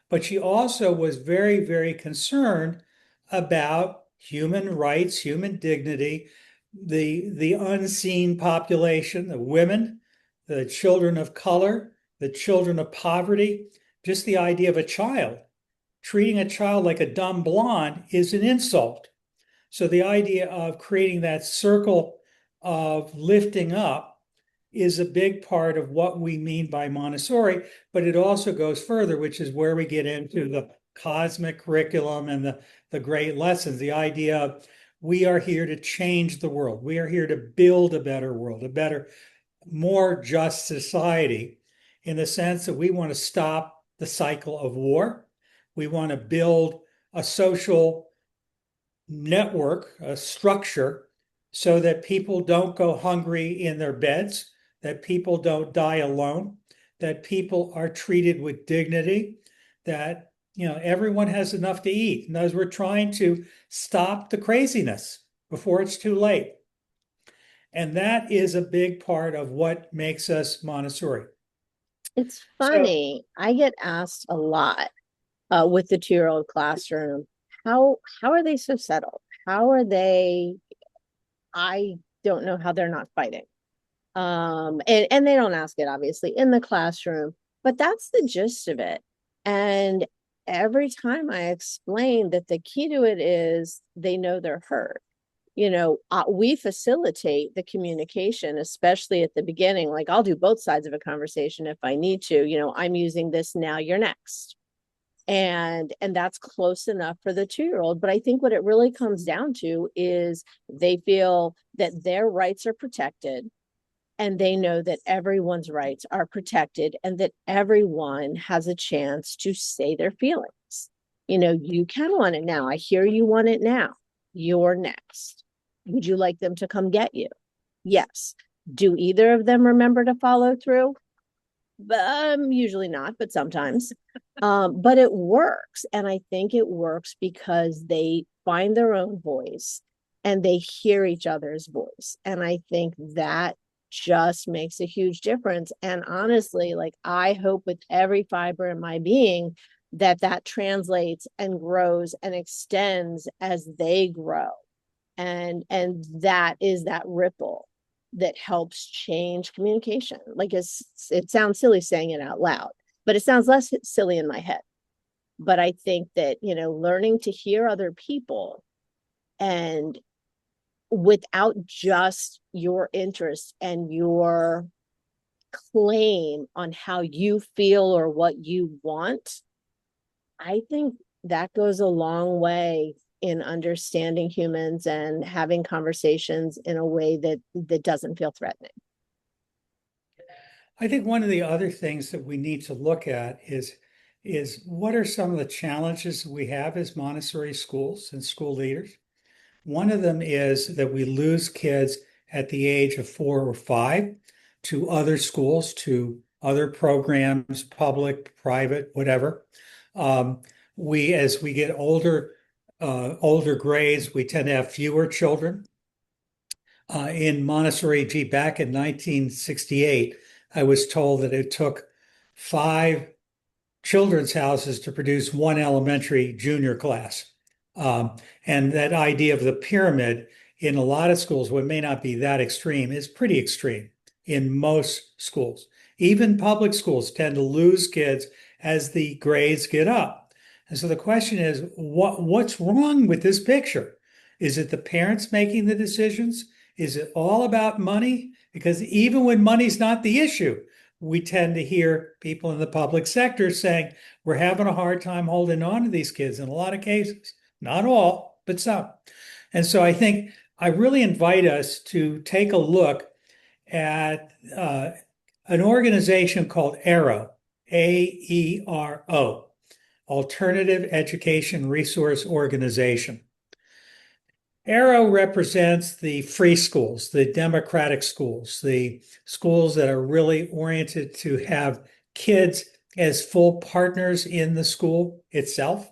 But she also was very, very concerned about human rights, human dignity, the unseen population, the women, the children of color, the children of poverty, just the idea of a child. Treating a child like a dumb blonde is an insult. So the idea of creating that circle of lifting up is a big part of what we mean by Montessori, but it also goes further, which is where we get into the cosmic curriculum and the great lessons, the idea of we are here to change the world. We are here to build a better world, a better, more just society, in the sense that we want to stop the cycle of war. We want to build a social network, a structure, so that people don't go hungry in their beds, that people don't die alone, that people are treated with dignity, that everyone has enough to eat. And as we're trying to stop the craziness before it's too late. And that is a big part of what makes us Montessori. It's funny. I get asked a lot with the 2-year-old classroom, how are they so settled? How are they? I don't know how they're not fighting. And they don't ask it obviously in the classroom, but that's the gist of it. And every time I explain that the key to it is they know they're heard. We facilitate the communication, especially at the beginning. Like, I'll do both sides of a conversation if I need to. I'm using this now, you're next. And that's close enough for the 2-year-old. But I think what it really comes down to is they feel that their rights are protected, and they know that everyone's rights are protected, and that everyone has a chance to say their feelings. You can want it now. I hear you want it now. You're next. Would you like them to come get you? Yes. Do either of them remember to follow through? Usually not, but sometimes. But it works. And I think it works because they find their own voice and they hear each other's voice. And I think that just makes a huge difference. And honestly, like, I hope with every fiber in my being that translates and grows and extends as they grow. And that is that ripple that helps change communication. Like, it sounds silly saying it out loud, but it sounds less silly in my head. But I think that, learning to hear other people, and without just your interest and your claim on how you feel or what you want, I think that goes a long way in understanding humans and having conversations in a way that doesn't feel threatening. I think one of the other things that we need to look at is what are some of the challenges we have as Montessori schools and school leaders. One of them is that we lose kids at the age of 4 or 5 to other schools, to other programs, public, private, whatever. As we get older grades, we tend to have fewer children. In Montessori, back in 1968, I was told that it took 5 children's houses to produce 1 elementary junior class. And that idea of the pyramid in a lot of schools, what may not be that extreme, is pretty extreme in most schools. Even public schools tend to lose kids as the grades get up. And so the question is, what's wrong with this picture? Is it the parents making the decisions? Is it all about money? Because even when money's not the issue, we tend to hear people in the public sector saying, we're having a hard time holding on to these kids in a lot of cases. Not all, but some. And so I think I really invite us to take a look at an organization called AERO, AERO, Alternative Education Resource Organization. AERO represents the free schools, the democratic schools, the schools that are really oriented to have kids as full partners in the school itself.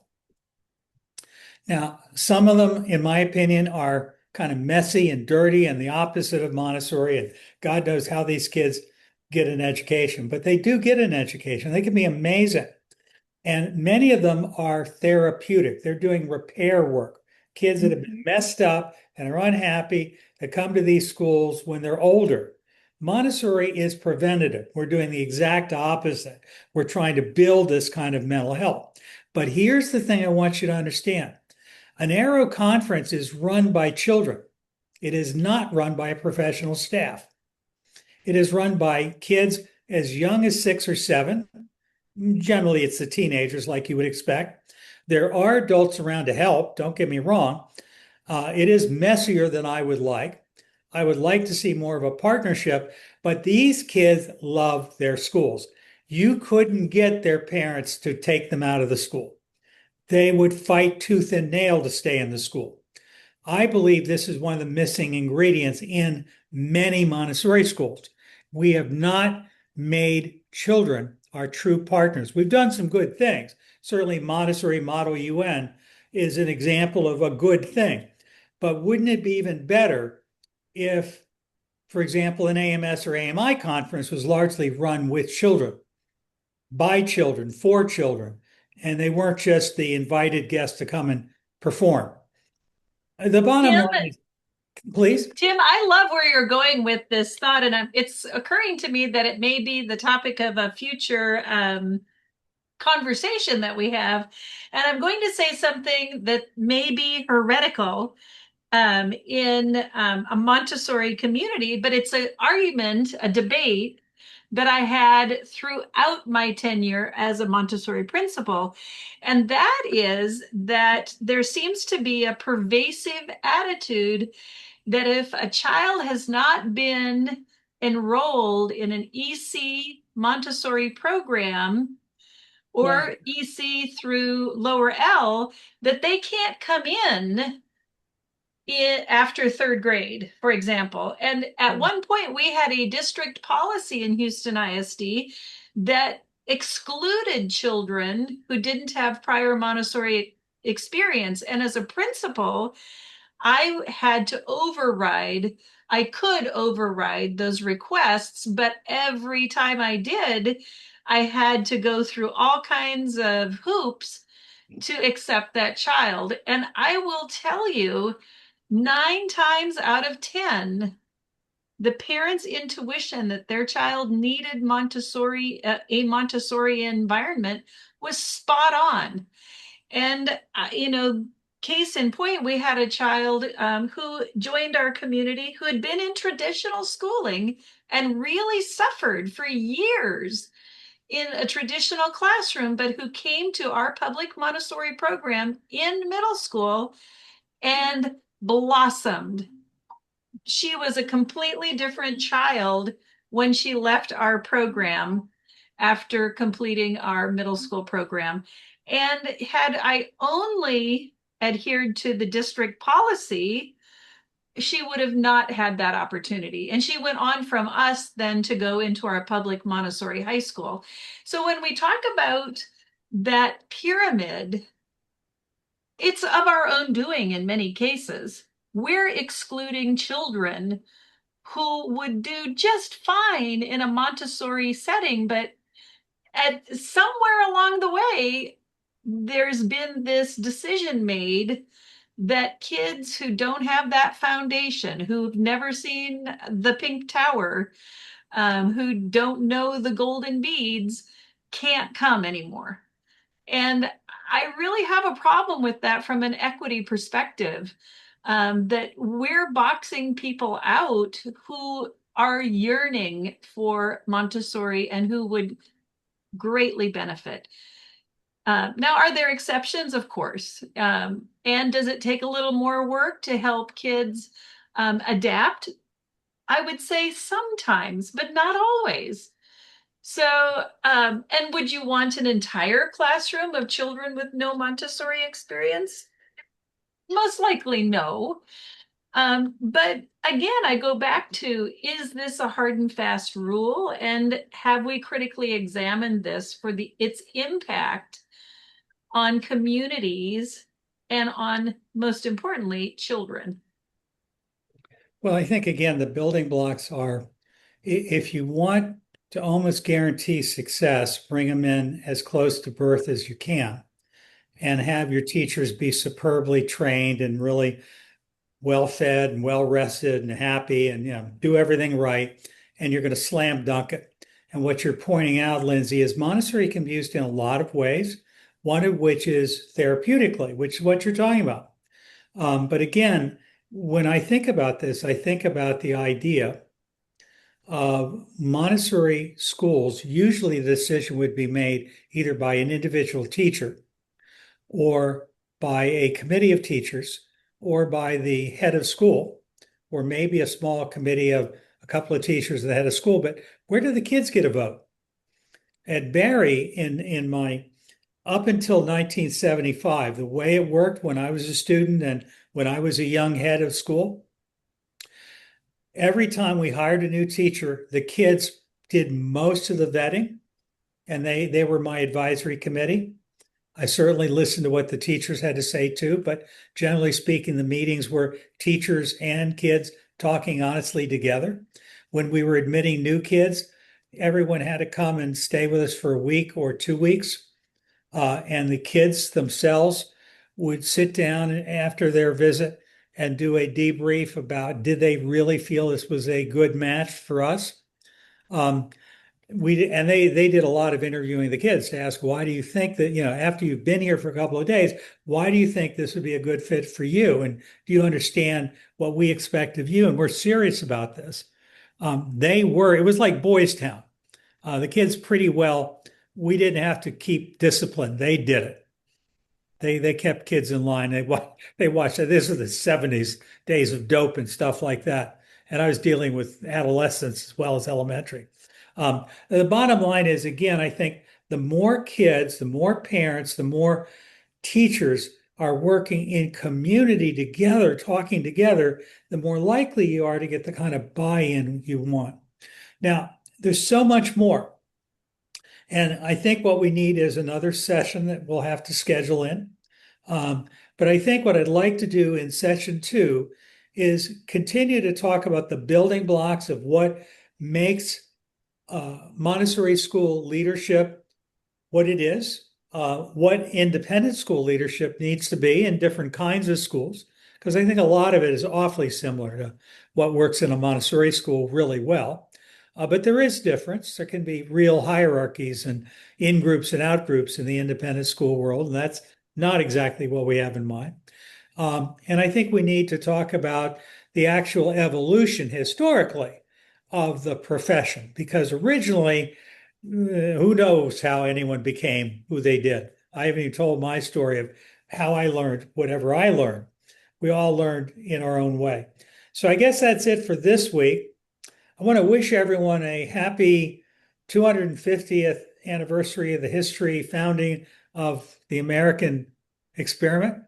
Now, some of them, in my opinion, are kind of messy and dirty and the opposite of Montessori, and God knows how these kids get an education, but they do get an education. They can be amazing. And many of them are therapeutic. They're doing repair work. Kids that have been messed up and are unhappy that come to these schools when they're older. Montessori is preventative. We're doing the exact opposite. We're trying to build this kind of mental health. But here's the thing I want you to understand. An AERO conference is run by children. It is not run by a professional staff. It is run by kids as young as 6 or 7. Generally, it's the teenagers, like you would expect. There are adults around to help, don't get me wrong. It is messier than I would like. I would like to see more of a partnership, but these kids love their schools. You couldn't get their parents to take them out of the school. They would fight tooth and nail to stay in the school. I believe this is one of the missing ingredients in many Montessori schools. We have not made children our true partners. We've done some good things. Certainly Montessori Model UN is an example of a good thing. But wouldn't it be even better if, for example, an AMS or AMI conference was largely run with children, by children, for children, and they weren't just the invited guests to come and perform? The bottom line is, please. Tim, I love where you're going with this thought, and it's occurring to me that it may be the topic of a future conversation that we have. And I'm going to say something that may be heretical in a Montessori community, but it's an argument, a debate that I had throughout my tenure as a Montessori principal. And that is that there seems to be a pervasive attitude that if a child has not been enrolled in an EC Montessori program or EC through lower L, that they can't come in after third grade, for example. And at one point, we had a district policy in Houston ISD that excluded children who didn't have prior Montessori experience. And as a principal, I could override those requests, but every time I did, I had to go through all kinds of hoops to accept that child. And I will tell you, 9 times out of 10, the parents' intuition that their child needed Montessori, a Montessori environment, was spot on. And, case in point, we had a child who joined our community who had been in traditional schooling and really suffered for years in a traditional classroom, but who came to our public Montessori program in middle school and blossomed. She was a completely different child when she left our program after completing our middle school program. And had I only adhered to the district policy, she would have not had that opportunity. And she went on from us then to go into our public Montessori high school. So when we talk about that pyramid, it's of our own doing in many cases. We're excluding children who would do just fine in a Montessori setting, but at somewhere along the way, there's been this decision made that kids who don't have that foundation, who've never seen the Pink Tower, who don't know the golden beads, can't come anymore. And I really have a problem with that from an equity perspective. that we're boxing people out who are yearning for Montessori and who would greatly benefit. Now, are there exceptions? Of course. And does it take a little more work to help kids adapt? I would say sometimes, but not always. So, and would you want an entire classroom of children with no Montessori experience? Most likely no. But again, I go back to, is this a hard and fast rule? And have we critically examined this for its impact on communities and on, most importantly, children? Well, I think again, the building blocks are, if you want to almost guarantee success, bring them in as close to birth as you can and have your teachers be superbly trained and really well fed and well rested and happy and do everything right. And you're going to slam dunk it. And what you're pointing out, Lindsay, is Montessori can be used in a lot of ways, one of which is therapeutically, which is what you're talking about. But again, when I think about this, I think about the idea of Montessori schools. Usually the decision would be made either by an individual teacher or by a committee of teachers or by the head of school, or maybe a small committee of a couple of teachers and the head of school. But where do the kids get a vote? At Barry, in my up until 1975, the way it worked when I was a student and when I was a young head of school, every time we hired a new teacher, the kids did most of the vetting, and they were my advisory committee. I certainly listened to what the teachers had to say too, but generally speaking, the meetings were teachers and kids talking honestly together. When we were admitting new kids, everyone had to come and stay with us for a week or 2 weeks. And the kids themselves would sit down after their visit and do a debrief about, did they really feel this was a good match for us? They did a lot of interviewing the kids to ask, why do you think that, after you've been here for a couple of days, why do you think this would be a good fit for you? And do you understand what we expect of you? And we're serious about this. It was like Boys Town. The kids pretty well, we didn't have to keep discipline. They did it. They kept kids in line. They watched it. This is the 70s, days of dope and stuff like that. And I was dealing with adolescents as well as elementary. The bottom line is, again, I think the more kids, the more parents, the more teachers are working in community together, talking together, the more likely you are to get the kind of buy-in you want. Now, there's so much more. And I think what we need is another session that we'll have to schedule in. But I think what I'd like to do in session 2 is continue to talk about the building blocks of what makes Montessori school leadership what it is, what independent school leadership needs to be in different kinds of schools, because I think a lot of it is awfully similar to what works in a Montessori school really well. But there is difference. There can be real hierarchies and in-groups and out-groups in the independent school world, and that's not exactly what we have in mind. And I think we need to talk about the actual evolution historically of the profession, because originally, who knows how anyone became who they did. I haven't even told my story of how I learned whatever I learned. We all learned in our own way. So I guess that's it for this week. I want to wish everyone a happy 250th anniversary of the founding of the American experiment.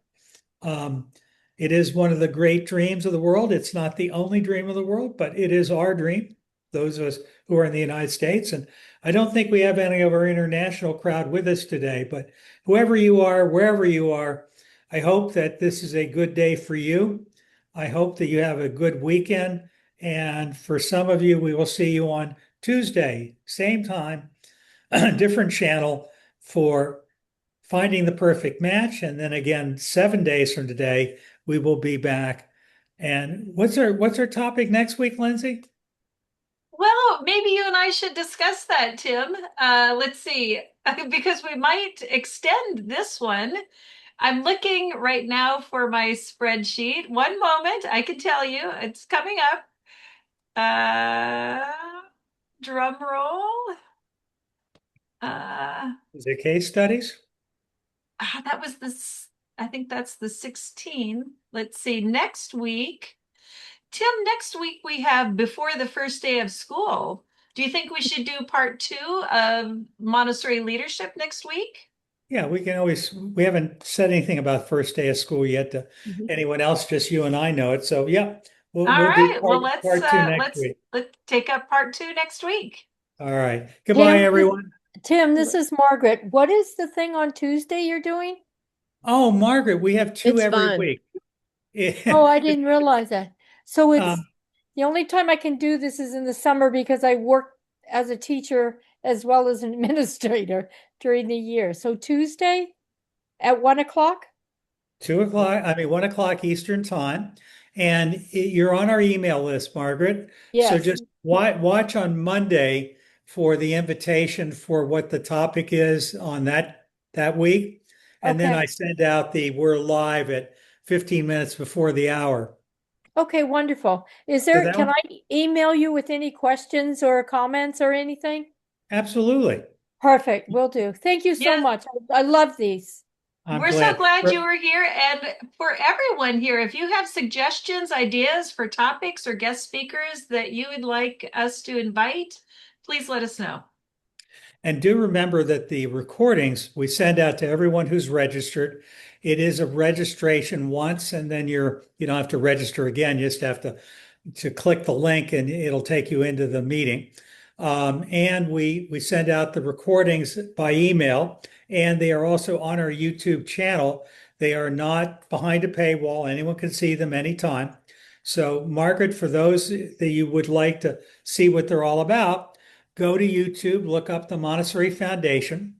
It is one of the great dreams of the world. It's not the only dream of the world, but it is our dream, those of us who are in the United States. And I don't think we have any of our international crowd with us today, but whoever you are, wherever you are, I hope that this is a good day for you. I hope that you have a good weekend. And for some of you, we will see you on Tuesday, same time, different channel, for Finding the Perfect Match. And then again, 7 days from today, we will be back. And what's our topic next week, Lindsay? Well, maybe you and I should discuss that, Tim. Let's see, because we might extend this one. I'm looking right now for my spreadsheet. One moment, I can tell you it's coming up. Drum roll. Is it case studies? That was this. I think that's the 16. Let's see. Next week, Tim, next week we have before the first day of school. Do you think we should do part 2 of Montessori leadership next week? Yeah, we haven't said anything about first day of school yet to Mhm. anyone else, just you and I know it. So yeah, All we'll do right. Well, part two next week. let's take up part 2 next week. All right. Goodbye, Tim, everyone. Tim, this is Margaret. What is the thing on Tuesday you're doing? Oh, Margaret, we have 2 It's every fun. week. Oh, I didn't realize that. So it's Um, the only time I can do this is in the summer because I work as a teacher as well as an administrator during the year. So Tuesday at 1 o'clock? 2 o'clock, 1 o'clock Eastern time. And you're on our email list, Margaret. So Yes. just watch on Monday for the invitation for what the topic is on that week. And then Okay. I send out we're live at 15 minutes before the hour. Okay, wonderful. So that Can one, I email you with any questions or comments or anything? absolutely. Perfect, will do. Thank you so Yes. much. I love these. I'm We're so glad. glad you were here. And for everyone here, if you have suggestions, ideas for topics or guest speakers that you would like us to invite, please let us know. And do remember that the recordings we send out to everyone who's registered. It is a registration once, and then you don't have to register again. You just have to click the link, and it'll take you into the meeting. And we send out the recordings by email, and they are also on our YouTube channel. They are not behind a paywall. Anyone can see them anytime. So, Margaret, for those that you would like to see what they're all about, go to YouTube, look up the Montessori Foundation,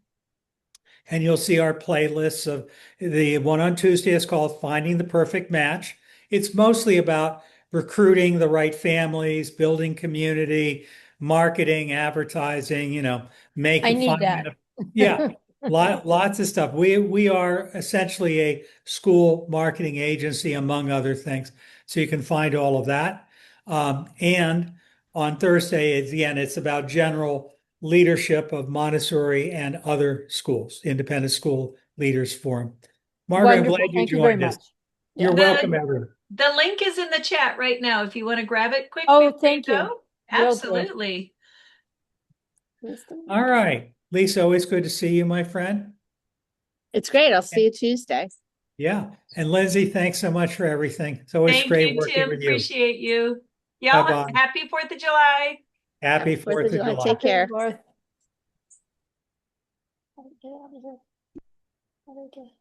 and you'll see our playlists of the one on Tuesday is called Finding the Perfect Match. It's mostly about recruiting the right families, building community, marketing, advertising, I making need finding that. yeah, lots of stuff. We are essentially a school marketing agency, among other things. So you can find all of that. And on Thursday, again, it's about general leadership of Montessori and other schools, independent school leaders forum. Margaret, I'm glad Wonderful. you Thank you very joined us. much. You're Yeah. welcome, everyone. The link is in the chat right now. If you want to grab it quick Oh, before thank you you. go. Will do. Absolutely. All right. Lisa, always good to see you, my friend. It's great. I'll see you Tuesday. Yeah. And Lindsay, thanks so much for everything. It's always Thank great you, working Tim. with you. Appreciate you. Y'all, Bye-bye. happy 4th of July. Happy Happy 4th of July. Take care. Get out of here. How do I get